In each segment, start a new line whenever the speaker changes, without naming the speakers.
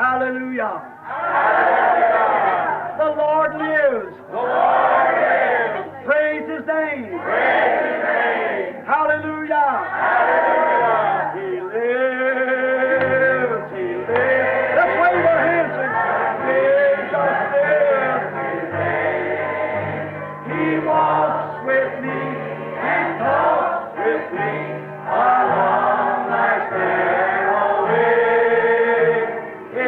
Hallelujah. The Lord lives. Praise His name. Hallelujah. He lives. He lives. Let's wave our hands and He walks with me and talks with me along my stairway. He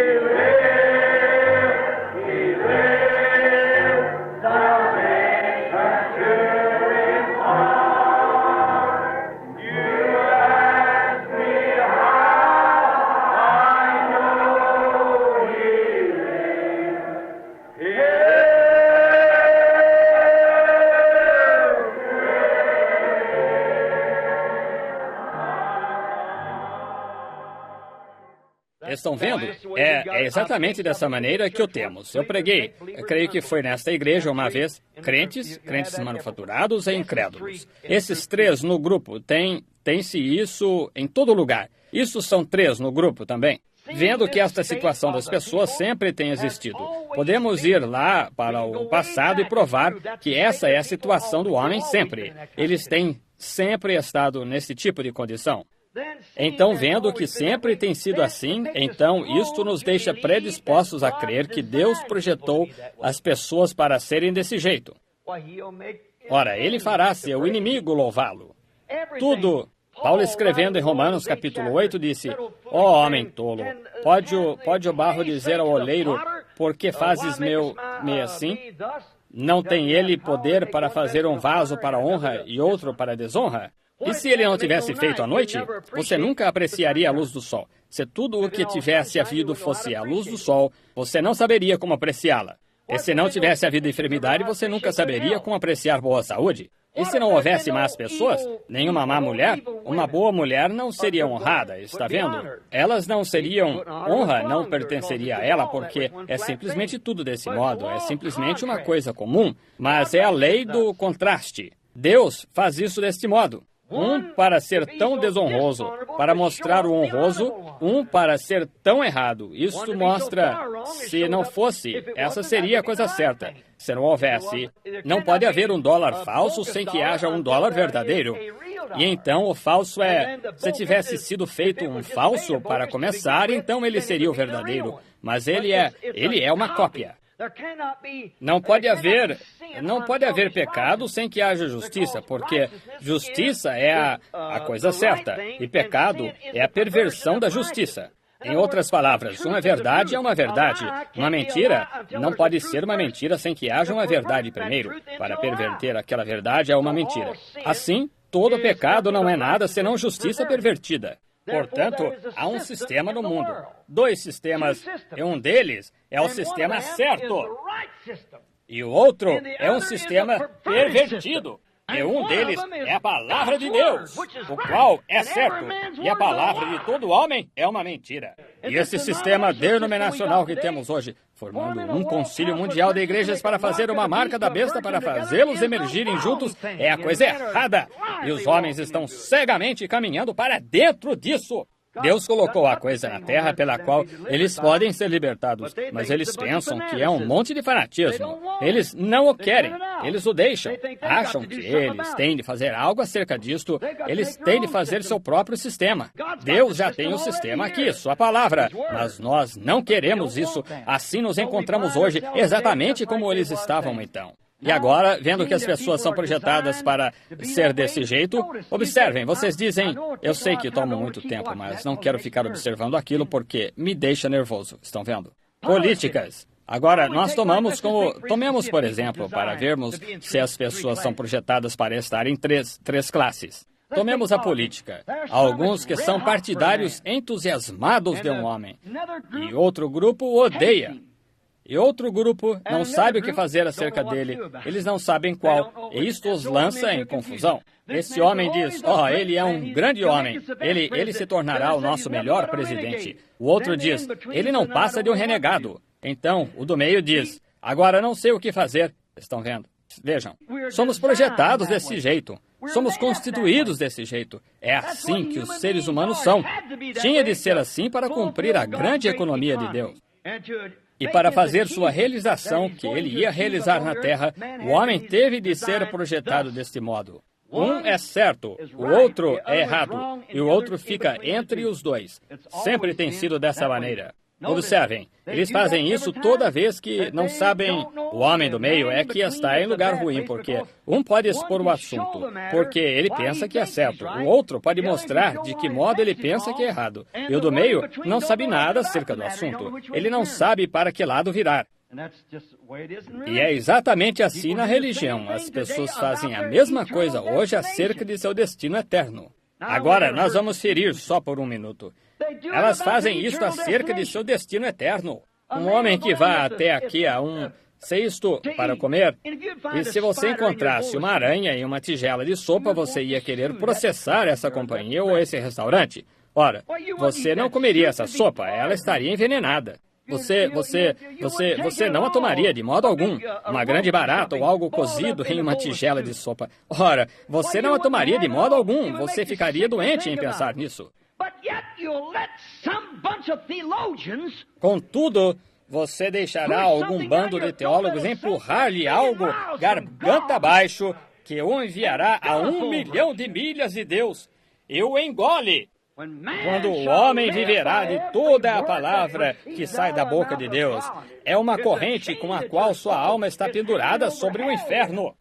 lives, salvation to His heart. You ask me how I know He lives. He
Estão vendo? É exatamente dessa maneira que o temos. Eu preguei, creio que foi nesta igreja uma vez, crentes manufaturados e incrédulos. Esses três no grupo, tem-se isso em todo lugar. Isso são três no grupo também. Vendo que esta situação das pessoas sempre tem existido. Podemos ir lá para o passado e provar que essa é a situação do homem sempre. Eles têm sempre estado nesse tipo de condição. Então, vendo que sempre tem sido assim, então isto nos deixa predispostos a crer que Deus projetou as pessoas para serem desse jeito. Ora, Ele fará seu inimigo louvá-lo. Tudo. Paulo, escrevendo em Romanos capítulo 8, disse: ó homem tolo, pode o barro dizer ao oleiro, por que fazes-me assim? Não tem ele poder para fazer um vaso para honra e outro para desonra? E se ele não tivesse feito à noite, você nunca apreciaria a luz do sol. Se tudo o que tivesse havido fosse a luz do sol, você não saberia como apreciá-la. E se não tivesse havido enfermidade, você nunca saberia como apreciar boa saúde. E se não houvesse más pessoas, nenhuma má mulher, uma boa mulher não seria honrada, está vendo? Elas não seriam, honra não pertenceria a ela, porque é simplesmente tudo desse modo, é simplesmente uma coisa comum, mas é a lei do contraste. Deus faz isso deste modo. Um para ser tão desonroso, para mostrar o honroso, um para ser tão errado. Isso mostra, se não fosse, essa seria a coisa certa. Se não houvesse, não pode haver um dólar falso sem que haja um dólar verdadeiro. E então o falso se tivesse sido feito um falso para começar, então ele seria o verdadeiro. Mas ele é uma cópia. Não pode haver pecado sem que haja justiça, porque justiça é a coisa certa, e pecado é a perversão da justiça. Em outras palavras, uma verdade é uma verdade. Uma mentira não pode ser uma mentira sem que haja uma verdade primeiro. Para perverter aquela verdade é uma mentira. Assim, todo pecado não é nada senão justiça pervertida. Portanto, há um sistema no mundo. Dois sistemas, e um deles é o sistema certo. E o outro é um sistema pervertido. E um deles é a palavra de Deus, o qual é certo. E a palavra de todo homem é uma mentira. E esse sistema denominacional que temos hoje, formando um concílio mundial de igrejas para fazer uma marca da besta para fazê-los emergirem juntos, é a coisa errada. E os homens estão cegamente caminhando para dentro disso. Deus colocou a coisa na terra pela qual eles podem ser libertados, mas eles pensam que é um monte de fanatismo. Eles não o querem, eles o deixam. Acham que eles têm de fazer algo acerca disto, eles têm de fazer seu próprio sistema. Deus já tem o sistema aqui, sua palavra, mas nós não queremos isso. Assim nos encontramos hoje, exatamente como eles estavam então. E agora, vendo que as pessoas são projetadas para ser desse jeito, observem, vocês dizem, eu sei que tomo muito tempo, mas não quero ficar observando aquilo porque me deixa nervoso, estão vendo? Políticas. Agora, nós tomemos, por exemplo, para vermos se as pessoas são projetadas para estar em três classes. Tomemos a política. Há alguns que são partidários entusiasmados de um homem, e outro grupo odeia. E outro grupo não sabe o que fazer acerca dele. Eles não sabem qual. E isto os lança em confusão. Esse homem diz, ele é um grande homem. Ele se tornará o nosso melhor presidente. O outro diz, ele não passa de um renegado. Então, o do meio diz, agora não sei o que fazer. Estão vendo? Vejam, somos projetados desse jeito. Somos constituídos desse jeito. É assim que os seres humanos são. Tinha de ser assim para cumprir a grande economia de Deus. E para fazer sua realização, que ele ia realizar na terra, o homem teve de ser projetado deste modo. Um é certo, o outro é errado, e o outro fica entre os dois. Sempre tem sido dessa maneira. Observem, eles fazem isso toda vez que não sabem. O homem do meio é que está em lugar ruim, porque um pode expor o assunto, porque ele pensa que é certo. O outro pode mostrar de que modo ele pensa que é errado. E o do meio não sabe nada acerca do assunto. Ele não sabe para que lado virar. E é exatamente assim na religião. As pessoas fazem a mesma coisa hoje acerca de seu destino eterno. Agora, nós vamos ferir só por um minuto. Elas fazem isso acerca de seu destino eterno. Um homem que vá até aqui a um cesto para comer, e se você encontrasse uma aranha e uma tigela de sopa, você ia querer processar essa companhia ou esse restaurante. Ora, você não comeria essa sopa, ela estaria envenenada. Você não a tomaria de modo algum. Uma grande barata ou algo cozido em uma tigela de sopa. Ora, você não a tomaria de modo algum. Você ficaria doente em pensar nisso. Contudo, você deixará algum bando de teólogos empurrar-lhe algo garganta abaixo que o enviará a 1 milhão de milhas de Deus e o engole. Quando o homem viverá de toda a palavra que sai da boca de Deus, é uma corrente com a qual sua alma está pendurada sobre o inferno.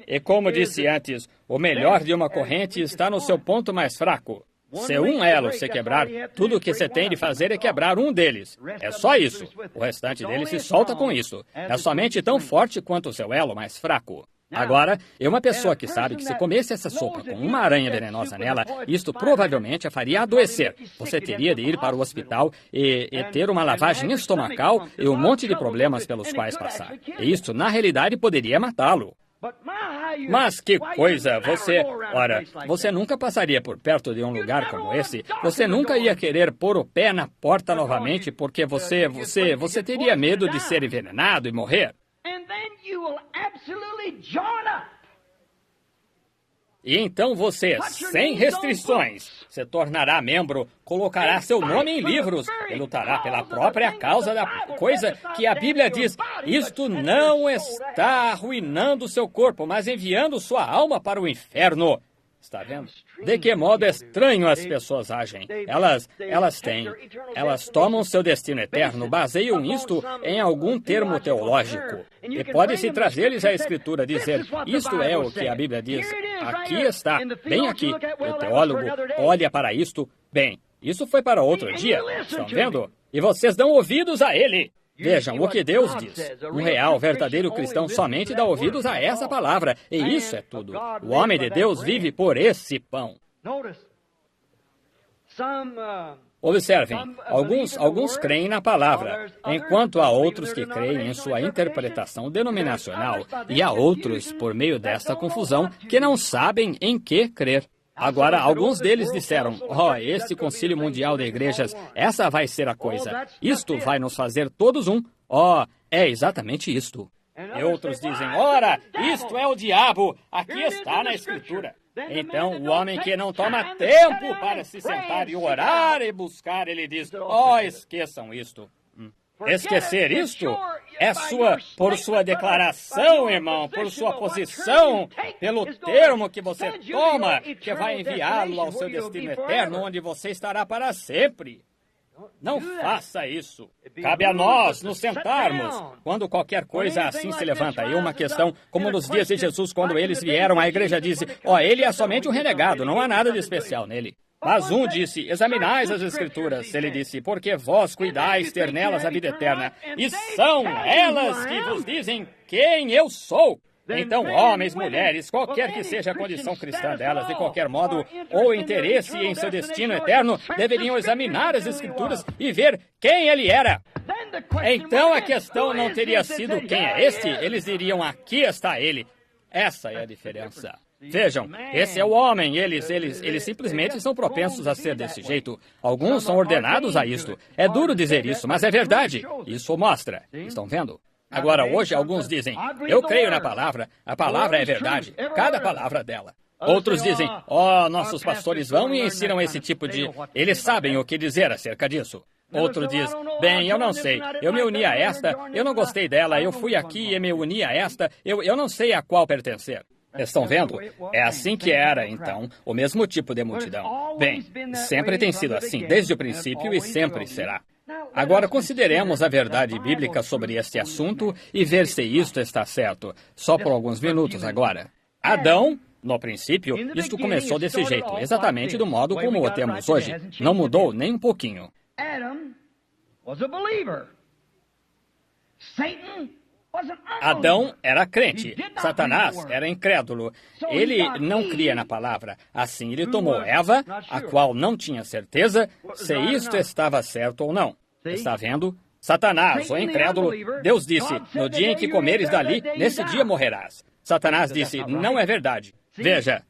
E como disse antes, o melhor de uma corrente está no seu ponto mais fraco. Se um elo se quebrar, tudo o que você tem de fazer é quebrar um deles. É só isso. O restante dele se solta com isso. É somente tão forte quanto o seu elo mais fraco. Agora, uma pessoa que sabe que se comesse essa sopa com uma aranha venenosa nela, isto provavelmente a faria adoecer. Você teria de ir para o hospital e ter uma lavagem estomacal e um monte de problemas pelos quais passar. E isto, na realidade, poderia matá-lo. Mas que coisa, você nunca passaria por perto de um lugar como esse. Você nunca ia querer pôr o pé na porta novamente porque você teria medo de ser envenenado e morrer. E então você, sem restrições, se tornará membro, colocará seu nome em livros e lutará pela própria causa da coisa que a Bíblia diz. Isto não está arruinando seu corpo, mas enviando sua alma para o inferno. Está vendo? De que modo estranho as pessoas agem. Elas tomam seu destino eterno, baseiam isto em algum termo teológico. E pode-se trazer-lhes a Escritura, dizer, isto é o que a Bíblia diz. Aqui está, bem aqui. O teólogo olha para isto, bem, isso foi para outro dia. Estão vendo? E vocês dão ouvidos a ele. Vejam o que Deus diz. Um real, verdadeiro cristão somente dá ouvidos a essa palavra. E isso é tudo. O homem de Deus vive por esse pão. Observem, alguns creem na palavra, enquanto há outros que creem em sua interpretação denominacional, e há outros, por meio desta confusão, que não sabem em que crer. Agora, alguns deles disseram, este concílio mundial de igrejas, essa vai ser a coisa. Isto vai nos fazer todos um. É exatamente isto. E outros dizem, ora, isto é o diabo, aqui está na Escritura. Então, o homem que não toma tempo para se sentar e orar e buscar, ele diz, esqueçam isto. Esquecer isto é por sua declaração, irmão, por sua posição, pelo termo que você toma, que vai enviá-lo ao seu destino eterno, onde você estará para sempre. Não faça isso. Cabe a nós nos sentarmos quando qualquer coisa assim se levanta. E uma questão, como nos dias de Jesus, quando eles vieram, a igreja disse, ele é somente um renegado, não há nada de especial nele. Mas um disse, examinais as Escrituras. Ele disse, porque vós cuidais ter nelas a vida eterna, e são elas que vos dizem quem eu sou. Então, homens, mulheres, qualquer que seja a condição cristã delas, de qualquer modo, ou interesse em seu destino eterno, deveriam examinar as Escrituras e ver quem ele era. Então, a questão não teria sido quem é este, eles diriam, aqui está ele. Essa é a diferença. Vejam, esse é o homem, eles simplesmente são propensos a ser desse jeito. Alguns são ordenados a isto. É duro dizer isso, mas é verdade. Isso mostra. Estão vendo? Agora, hoje, alguns dizem, eu creio na palavra, a palavra é verdade, cada palavra dela. Outros dizem, nossos pastores vão e ensinam esse tipo de... Eles sabem o que dizer acerca disso. Outro diz, bem, eu não sei, eu me uni a esta, eu não gostei dela, eu fui aqui e me uni a esta, eu não sei a qual pertencer. Estão vendo? É assim que era, então, o mesmo tipo de multidão. Bem, sempre tem sido assim, desde o princípio e sempre será. Agora, consideremos a verdade bíblica sobre este assunto e ver se isto está certo. Só por alguns minutos agora. Adão, no princípio, isto começou desse jeito, exatamente do modo como o temos hoje. Não mudou nem um pouquinho. Adão era crente, Satanás era incrédulo. Ele não cria na palavra. Assim, ele tomou Eva, a qual não tinha certeza se isto estava certo ou não. Está vendo? Satanás, o incrédulo, Deus disse, no dia em que comeres dali, nesse dia morrerás. Satanás disse, não é verdade. Veja,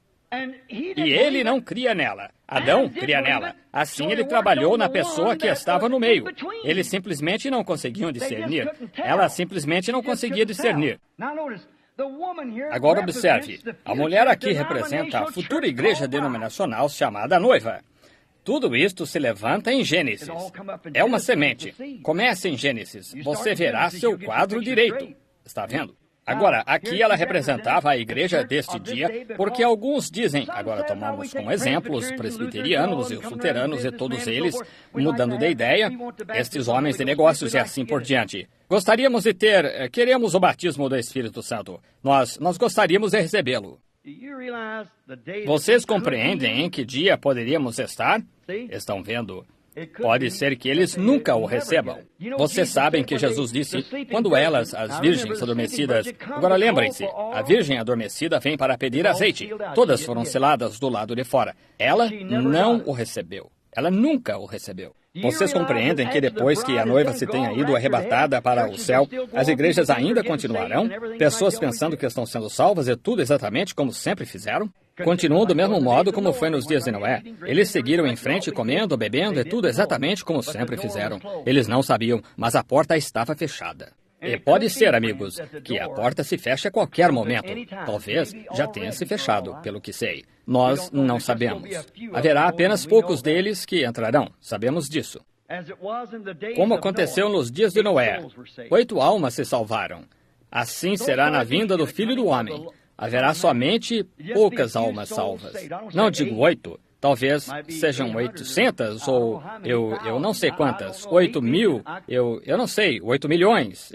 e ele não cria nela. Adão cria nela. Assim ele trabalhou na pessoa que estava no meio. Eles simplesmente não conseguiam discernir. Ela simplesmente não conseguia discernir. Agora observe, a mulher aqui representa a futura igreja denominacional chamada noiva. Tudo isto se levanta em Gênesis. É uma semente. Comece em Gênesis. Você verá seu quadro direito. Está vendo? Agora, aqui ela representava a igreja deste dia, porque alguns dizem, agora tomamos como exemplo os presbiterianos e os luteranos e todos eles, mudando de ideia, estes homens de negócios e assim por diante. Gostaríamos de queremos o batismo do Espírito Santo. Nós gostaríamos de recebê-lo. Vocês compreendem em que dia poderíamos estar? Estão vendo? Pode ser que eles nunca o recebam. Vocês sabem que Jesus disse, quando elas, as virgens adormecidas... Agora lembrem-se, a virgem adormecida vem para pedir azeite. Todas foram seladas do lado de fora. Ela não o recebeu. Ela nunca o recebeu. Vocês compreendem que depois que a noiva se tenha ido arrebatada para o céu, as igrejas ainda continuarão? Pessoas pensando que estão sendo salvas e tudo exatamente como sempre fizeram? Continuam do mesmo modo como foi nos dias de Noé. Eles seguiram em frente comendo, bebendo e tudo exatamente como sempre fizeram. Eles não sabiam, mas a porta estava fechada. E pode ser, amigos, que a porta se feche a qualquer momento. Talvez já tenha se fechado, pelo que sei. Nós não sabemos. Haverá apenas poucos deles que entrarão. Sabemos disso. Como aconteceu nos dias de Noé, 8 almas se salvaram. Assim será na vinda do Filho do Homem. Haverá somente poucas almas salvas. Não digo 8. Talvez sejam 800 ou eu não sei quantas, 8 mil, eu não sei, 8 milhões,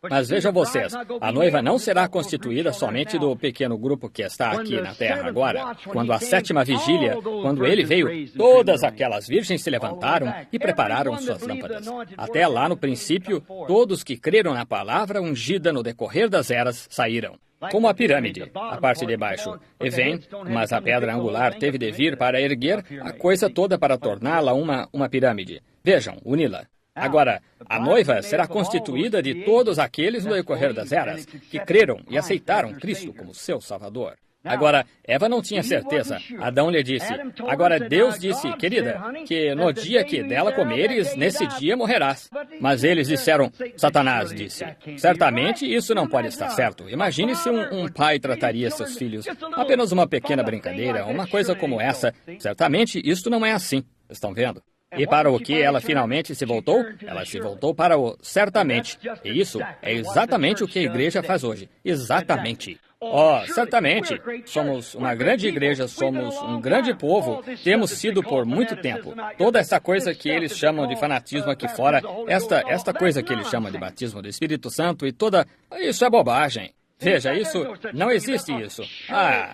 Mas vejam vocês, a noiva não será constituída somente do pequeno grupo que está aqui na terra agora. Quando a 7ª vigília, quando ele veio, todas aquelas virgens se levantaram e prepararam suas lâmpadas. Até lá no princípio, todos que creram na palavra ungida no decorrer das eras saíram. Como a pirâmide, a parte de baixo. E vem, mas a pedra angular teve de vir para erguer a coisa toda para torná-la uma pirâmide. Vejam, uni-la. Agora, a noiva será constituída de todos aqueles no decorrer das eras que creram e aceitaram Cristo como seu Salvador. Agora, Eva não tinha certeza. Adão lhe disse. Agora, Deus disse, querida, que no dia que dela comeres, nesse dia morrerás. Mas eles disseram, Satanás disse, certamente isso não pode estar certo. Imagine se um pai trataria seus filhos apenas uma pequena brincadeira, uma coisa como essa. Certamente isso não é assim. Estão vendo? E para o que ela finalmente se voltou? Ela se voltou para o certamente. E isso é exatamente o que a igreja faz hoje. Exatamente. Certamente. Somos uma grande igreja, somos um grande povo, temos sido por muito tempo. Toda essa coisa que eles chamam de fanatismo aqui fora, esta coisa que eles chamam de batismo do Espírito Santo e toda... Isso é bobagem. Veja, não existe isso.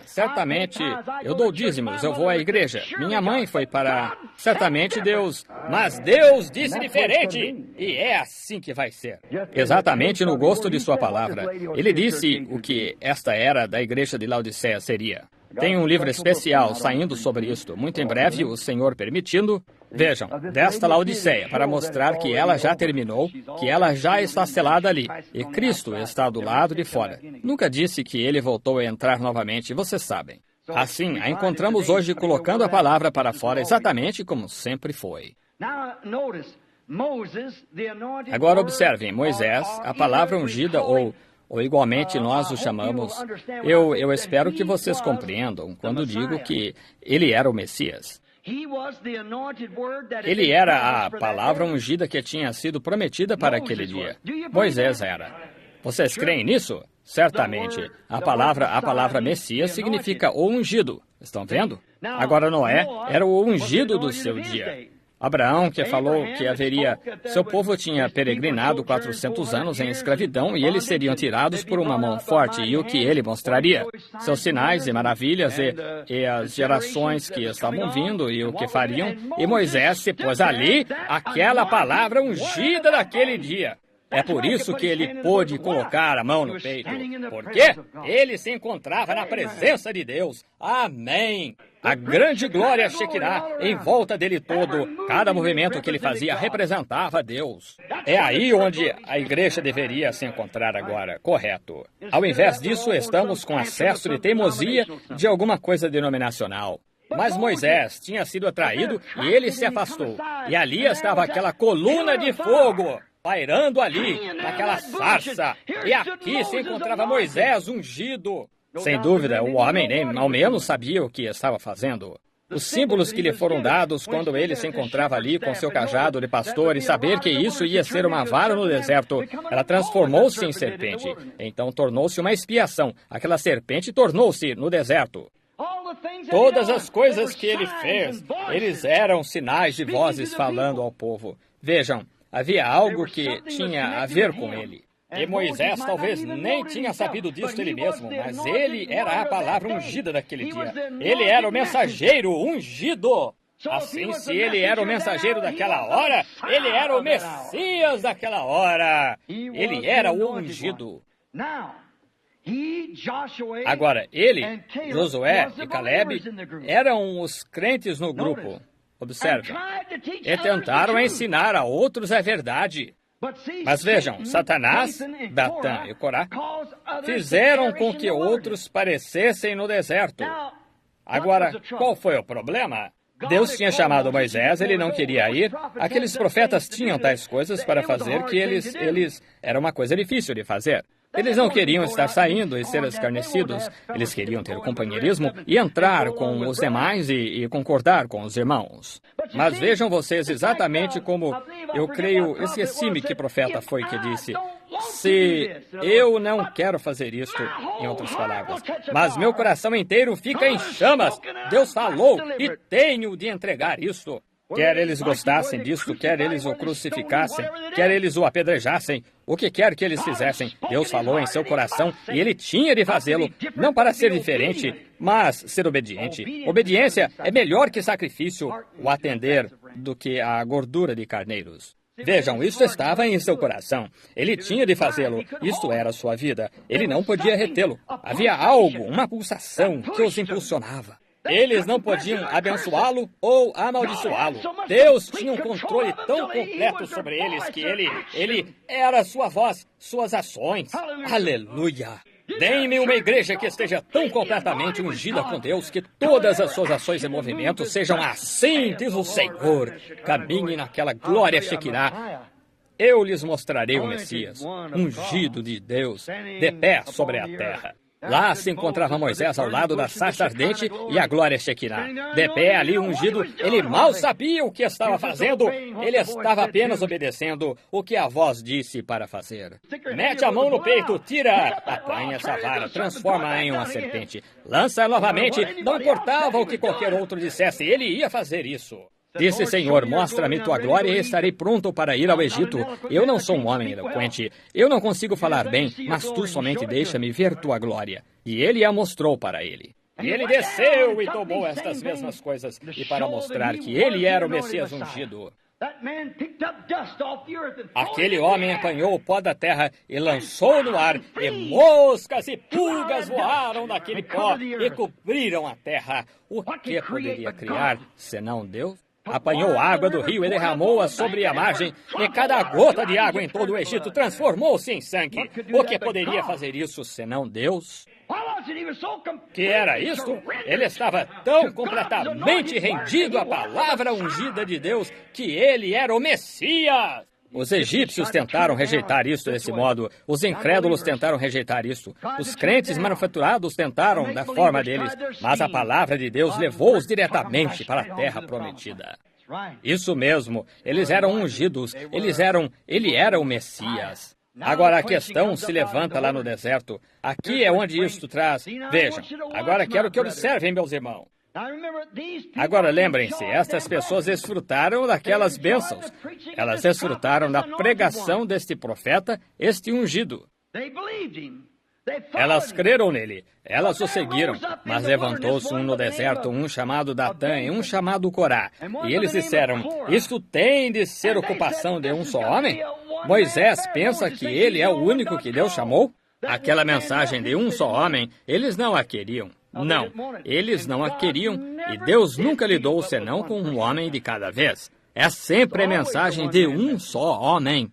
Certamente, eu dou dízimos, eu vou à igreja. Minha mãe foi para... Certamente Deus... Mas Deus disse diferente! E é assim que vai ser. Exatamente no gosto de sua palavra. Ele disse o que esta era da igreja de Laodiceia seria. Tem um livro especial saindo sobre isto. Muito em breve, o Senhor permitindo... Vejam, desta Laodiceia, para mostrar que ela já terminou, que ela já está selada ali, e Cristo está do lado de fora. Nunca disse que ele voltou a entrar novamente, vocês sabem. Assim, a encontramos hoje colocando a palavra para fora exatamente como sempre foi. Agora observem, Moisés, a palavra ungida, ou igualmente nós o chamamos, eu espero que vocês compreendam quando digo que ele era o Messias. Ele era a palavra ungida que tinha sido prometida para aquele dia. Moisés era. Vocês creem nisso? Certamente. A palavra Messias significa o ungido. Estão vendo? Agora Noé era o ungido do seu dia. Abraão, que falou que seu povo tinha peregrinado 400 anos em escravidão e eles seriam tirados por uma mão forte, e o que ele mostraria? Seus sinais e maravilhas e as gerações que estavam vindo e o que fariam. E Moisés se pôs ali, aquela palavra ungida daquele dia. É por isso que ele pôde colocar a mão no peito. Porque ele se encontrava na presença de Deus. Amém! A grande glória Shekinah em volta dele todo. Cada movimento que ele fazia representava Deus. É aí onde a igreja deveria se encontrar agora, correto. Ao invés disso, estamos com excesso de teimosia de alguma coisa denominacional. Mas Moisés tinha sido atraído e ele se afastou. E ali estava aquela coluna de fogo pairando ali, naquela sarça. E aqui se encontrava Moisés ungido. Sem dúvida, o homem nem ao menos sabia o que estava fazendo. Os símbolos que lhe foram dados quando ele se encontrava ali com seu cajado de pastor e saber que isso ia ser uma vara no deserto, ela transformou-se em serpente. Então tornou-se uma expiação. Aquela serpente tornou-se no deserto. Todas as coisas que ele fez, eles eram sinais de vozes falando ao povo. Vejam, havia algo que tinha a ver com ele. E Moisés talvez nem tinha sabido disso ele mesmo, mas ele era a palavra ungida daquele dia. Ele era o mensageiro ungido. Assim, se ele era o mensageiro daquela hora, ele era o Messias daquela hora. Ele era o ungido. Agora, ele, Josué e Caleb eram os crentes no grupo. Observe. E tentaram ensinar a outros a verdade. Mas vejam, Satanás, Datã e Corá fizeram com que outros parecessem no deserto. Agora, qual foi o problema? Deus tinha chamado Moisés, ele não queria ir. Aqueles profetas tinham tais coisas para fazer que eles era uma coisa difícil de fazer. Eles não queriam estar saindo e ser escarnecidos. Eles queriam ter companheirismo e entrar com os demais e concordar com os irmãos. Mas vejam vocês exatamente como, eu creio, esqueci-me que profeta foi que disse, se eu não quero fazer isto, em outras palavras, mas meu coração inteiro fica em chamas. Deus falou e tenho de entregar isto. Quer eles gostassem disto, quer eles o crucificassem, quer eles o apedrejassem, o que quer que eles fizessem, Deus falou em seu coração e ele tinha de fazê-lo, não para ser diferente, mas ser obediente. Obediência é melhor que sacrifício, o atender, do que a gordura de carneiros. Vejam, isso estava em seu coração. Ele tinha de fazê-lo. Isto era sua vida. Ele não podia retê-lo. Havia algo, uma pulsação que os impulsionava. Eles não podiam abençoá-lo ou amaldiçoá-lo. Deus tinha um controle tão completo sobre eles que ele era sua voz, suas ações. Aleluia! Dê-me uma igreja que esteja tão completamente ungida com Deus que todas as suas ações e movimentos sejam assim, diz o Senhor. Caminhem naquela glória Shekinah. Eu lhes mostrarei o Messias, ungido de Deus, de pé sobre a terra. Lá se encontrava Moisés ao lado da sarça ardente e a glória Shekinah. De pé ali ungido, ele mal sabia o que estava fazendo. Ele estava apenas obedecendo o que a voz disse para fazer. Mete a mão no peito, tira, apanha essa vara, transforma-a em uma serpente. Lança novamente, não importava o que qualquer outro dissesse, ele ia fazer isso. Disse, Senhor, mostra-me tua glória e estarei pronto para ir ao Egito. Eu não sou um homem eloquente. Eu não consigo falar bem, mas tu somente deixa-me ver tua glória. E ele a mostrou para ele. E ele desceu e tomou estas mesmas coisas, e para mostrar que ele era o Messias ungido. Aquele homem apanhou o pó da terra e lançou no ar, e moscas e pulgas voaram daquele pó e cobriram a terra. O que poderia criar, senão Deus? Apanhou água do rio e derramou-a sobre a margem, e cada gota de água em todo o Egito transformou-se em sangue. O que poderia fazer isso, senão Deus? Que era isto? Ele estava tão completamente rendido à palavra ungida de Deus que ele era o Messias. Os egípcios tentaram rejeitar isto desse modo. Os incrédulos tentaram rejeitar isto. Os crentes manufaturados tentaram da forma deles. Mas a palavra de Deus levou-os diretamente para a terra prometida. Isso mesmo. Eles eram ungidos. Ele era o Messias. Agora a questão se levanta lá no deserto. Aqui é onde isto traz. Vejam, agora quero que observem, meus irmãos. Agora lembrem-se, estas pessoas desfrutaram daquelas bênçãos. Elas desfrutaram da pregação deste profeta, este ungido. Elas creram nele, elas o seguiram, mas levantou-se um no deserto, um chamado Datã e um chamado Corá. E eles disseram, isto tem de ser ocupação de um só homem? Moisés pensa que ele é o único que Deus chamou? Aquela mensagem de um só homem, eles não a queriam. Não, eles não a queriam e Deus nunca lidou senão com um homem de cada vez. É sempre a mensagem de um só homem.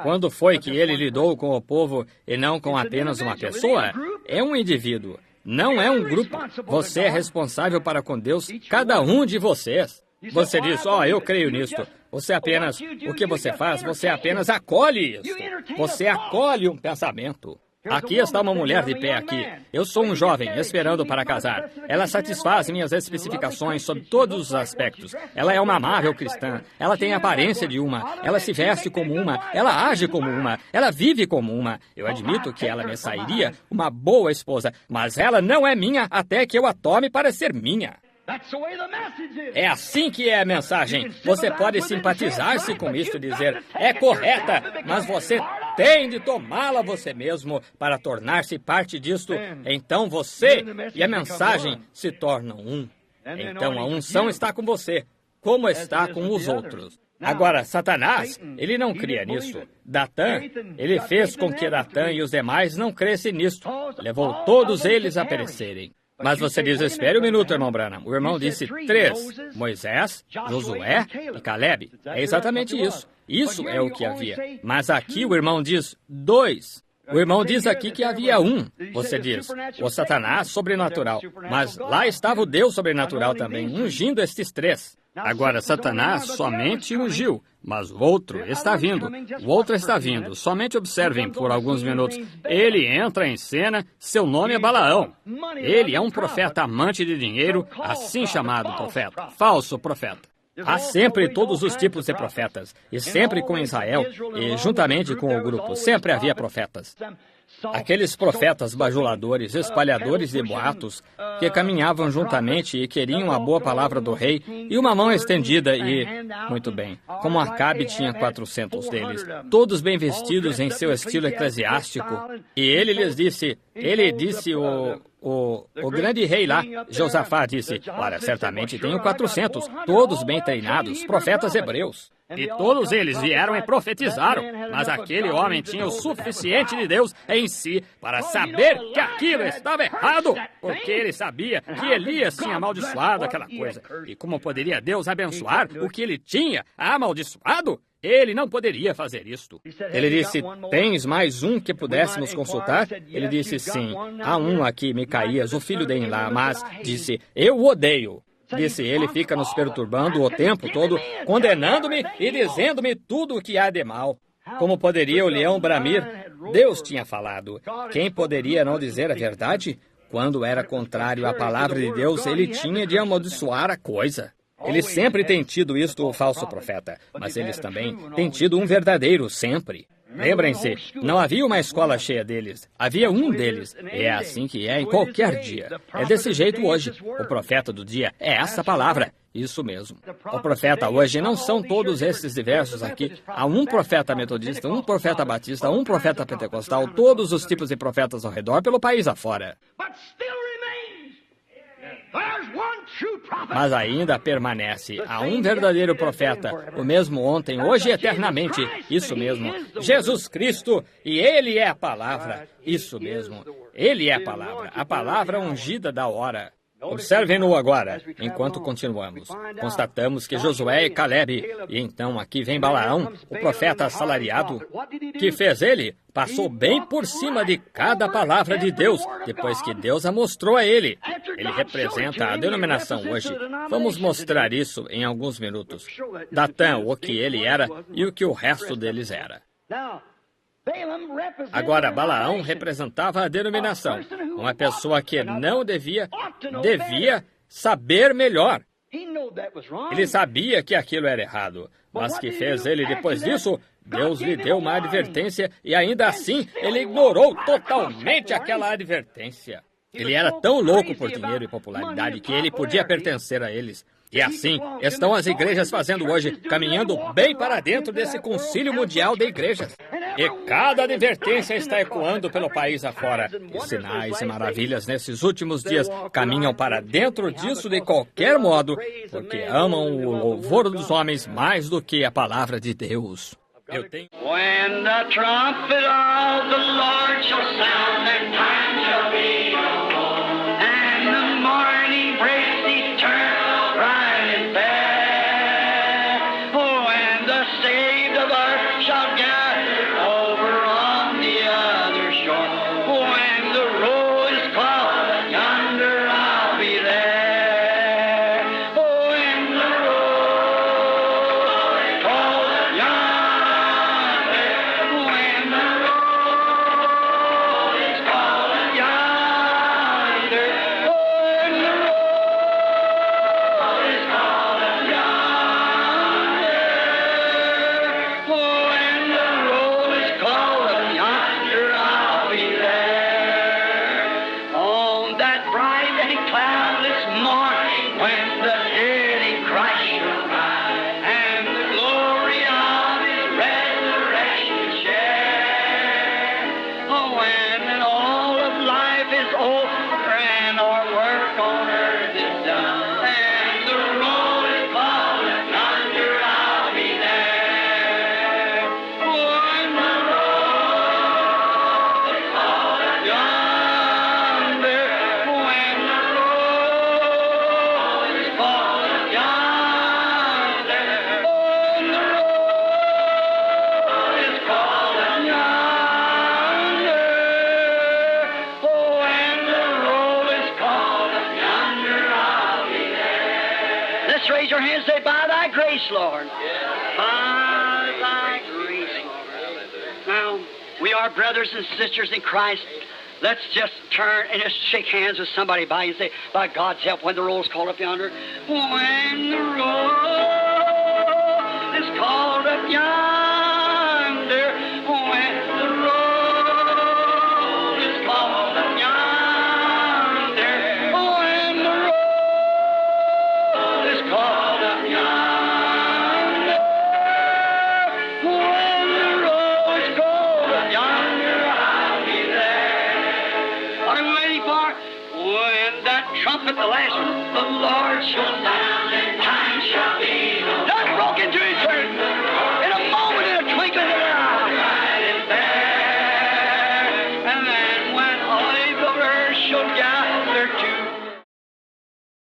Quando foi que ele lidou com o povo e não com apenas uma pessoa? É um indivíduo, não é um grupo. Você é responsável para com Deus, cada um de vocês. Você diz, eu creio nisto. Você apenas, o que você faz? Você apenas acolhe isso. Você acolhe um pensamento. Aqui está uma mulher de pé aqui. Eu sou um jovem, esperando para casar. Ela satisfaz minhas especificações sobre todos os aspectos. Ela é uma amável cristã. Ela tem a aparência de uma. Ela se veste como uma. Ela age como uma. Ela vive como uma. Eu admito que ela me sairia uma boa esposa, mas ela não é minha até que eu a tome para ser minha. É assim que é a mensagem. Você pode simpatizar-se com isto e dizer, é correta, mas você tem de tomá-la você mesmo para tornar-se parte disto. Então você e a mensagem se tornam um. Então a unção está com você, como está com os outros. Agora, Satanás, ele não cria nisso. Datã, ele fez com que Datã e os demais não crescem nisto. Levou todos eles a perecerem. Mas você diz, espere um minuto, irmão Branham. O irmão disse 3, Moisés, Josué e Caleb. É exatamente isso. Isso é o que havia. Mas aqui o irmão diz 2. O irmão diz aqui que havia 1. Você diz, o Satanás sobrenatural. Mas lá estava o Deus sobrenatural também, ungindo estes 3. Agora, Satanás somente ungiu, mas o outro está vindo. O outro está vindo. Somente observem por alguns minutos. Ele entra em cena, seu nome é Balaão. Ele é um profeta amante de dinheiro, assim chamado profeta, falso profeta. Há sempre todos os tipos de profetas, e sempre com Israel, e juntamente com o grupo, sempre havia profetas. Aqueles profetas bajuladores, espalhadores de boatos, que caminhavam juntamente e queriam a boa palavra do rei e uma mão estendida e... Muito bem, como Acabe tinha 400 deles, todos bem vestidos em seu estilo eclesiástico, e ele lhes disse, o grande rei lá, Josafá, disse, olha, certamente tenho 400, todos bem treinados, profetas hebreus. E todos eles vieram e profetizaram, mas aquele homem tinha o suficiente de Deus em si para saber que aquilo estava errado, porque ele sabia que Elias tinha amaldiçoado aquela coisa. E como poderia Deus abençoar o que ele tinha amaldiçoado? Ele não poderia fazer isto. Ele disse, tens mais um que pudéssemos consultar? Ele disse, sim, há um aqui, Micaías, o filho de Enlá, mas disse, eu o odeio. Disse, ele fica nos perturbando o tempo todo, condenando-me e dizendo-me tudo o que há de mal. Como poderia o leão bramir? Deus tinha falado. Quem poderia não dizer a verdade? Quando era contrário à palavra de Deus, ele tinha de amaldiçoar a coisa. Eles sempre têm tido isto, o falso profeta, mas eles também têm tido um verdadeiro, sempre. Lembrem-se, não havia uma escola cheia deles, havia um deles. E é assim que é em qualquer dia. É desse jeito hoje. O profeta do dia é essa palavra. Isso mesmo. O profeta hoje não são todos esses diversos aqui. Há um profeta metodista, um profeta batista, um profeta pentecostal, todos os tipos de profetas ao redor pelo país afora. Mas ainda permanece. Há um verdadeiro profeta, o mesmo ontem, hoje e eternamente. Isso mesmo. Jesus Cristo, e Ele é a palavra. Isso mesmo. Ele é a palavra ungida da hora. Observem-no agora, enquanto continuamos. Constatamos que Josué e Calebe, e então aqui vem Balaão, o profeta assalariado. Que fez ele? Passou bem por cima de cada palavra de Deus, depois que Deus a mostrou a ele. Ele representa a denominação hoje. Vamos mostrar isso em alguns minutos. Datã, o que ele era e o que o resto deles era. Agora, Balaão representava a denominação, uma pessoa que não devia saber melhor. Ele sabia que aquilo era errado, mas que fez ele depois disso? Deus lhe deu uma advertência e ainda assim ele ignorou totalmente aquela advertência. Ele era tão louco por dinheiro e popularidade que ele podia pertencer a eles. E assim estão as igrejas fazendo hoje, caminhando bem para dentro desse concílio mundial de igrejas. E cada advertência está ecoando pelo país afora. Os sinais e maravilhas nesses últimos dias caminham para dentro disso de qualquer modo, porque amam o louvor dos homens mais do que a palavra de Deus.
When the trumpet of the Lord shall sound, and time shall be no more, and the morning breaks eternal, bright and fair. Oh, and the saved of earth shall gather over on the other shore. When the roll is called, yonder I'll be there. Oh, when the roll is called, yonder. When the roll is called, yonder. Oh, when the roll is called, yonder. Oh, when the roll is called, yonder I'll be there. On that bright and cloudless morning, when the dead in Christ shall rise, and the glory of His resurrection share. Oh, when all of life is over and our work on earth is done, and the roll is called, yonder I'll be there. Oh, when the roll is called, yonder. When the roll is called, yonder. When the roll is called, yonder. Oh, when the roll is called, yonder I'll be there. Let's raise your hands and say, by thy grace, Lord. By thy grace, Lord. Now, we are brothers and sisters in Christ. Let's just turn and just shake hands with somebody by you and say, by God's help, when the roll is called up yonder. When the roll is called up yonder. When the roll is called up yonder. When the roll is called up yonder. When the roll is called up yonder, I'll be there. What are we waiting for? When that trumpet, the last one, the Lord shall sound.